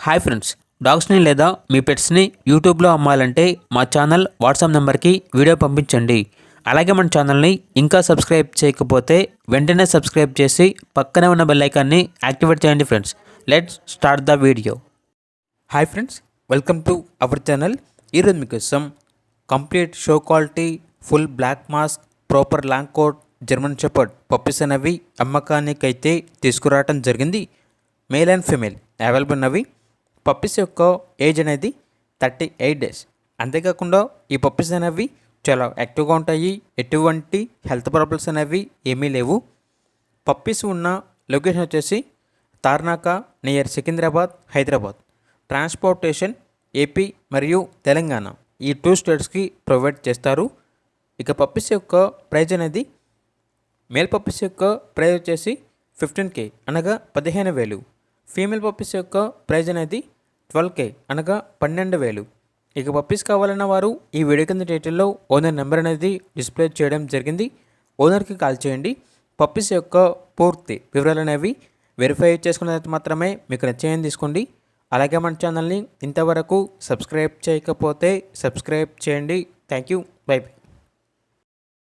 Hi friends, డాగ్స్ని లేదా మీ పెట్స్ని యూట్యూబ్లో అమ్మాలంటే మా ఛానల్ వాట్సాప్ నెంబర్కి వీడియో పంపించండి. అలాగే మన ఛానల్ని ఇంకా సబ్స్క్రైబ్ చేయకపోతే వెంటనే సబ్స్క్రైబ్ చేసి పక్కనే ఉన్న బెల్ ఐకాన్ని యాక్టివేట్ చేయండి friends. Let's start the video. Hi friends, welcome to our channel. ఈరోజు మీకోసం complete show quality, full black mask, proper long coat, German shepherd puppies అనేవి అమ్మకానికైతే తీసుకురావడం జరిగింది. మేల్ అండ్ ఫీమేల్ అవైలబుల్ ఉన్నవి. పప్పీస్ యొక్క ఏజ్ అనేది 38 డేస్. అంతేకాకుండా ఈ పప్పీస్ అనేవి చాలా యాక్టివ్గా ఉంటాయి. ఎటువంటి హెల్త్ ప్రాబ్లమ్స్ అనేవి ఏమీ లేవు. పప్పీస్ ఉన్న లొకేషన్ వచ్చేసి Tarnaka near Secunderabad, Hyderabad. Transportation AP మరియు తెలంగాణ ఈ 2 స్టేట్స్కి ప్రొవైడ్ చేస్తారు. ఇక పప్పీస్ యొక్క ప్రైజ్ అనేది మేల్ పప్పీస్ యొక్క ప్రైజ్ వచ్చేసి 15K అనగా 15,000. ఫీమేల్ పప్పీస్ యొక్క ప్రైజ్ అనేది 12K అనగా 12,000. ఇక పప్పీస్ కావాలన్న వారు ఈ వీడియో కింద టైటిల్లో ఓనర్ నెంబర్ అనేది డిస్ప్లే చేయడం జరిగింది. ఓనర్కి కాల్ చేయండి. పప్పీస్ యొక్క పూర్తి వివరాలు అనేవి వెరిఫై చేసుకున్న తర్వాత మాత్రమే మీకు నచ్చేయని తీసుకోండి. అలాగే మన ఛానల్ని ఇంతవరకు సబ్స్క్రైబ్ చేయకపోతే సబ్స్క్రైబ్ చేయండి. Thank you. By by.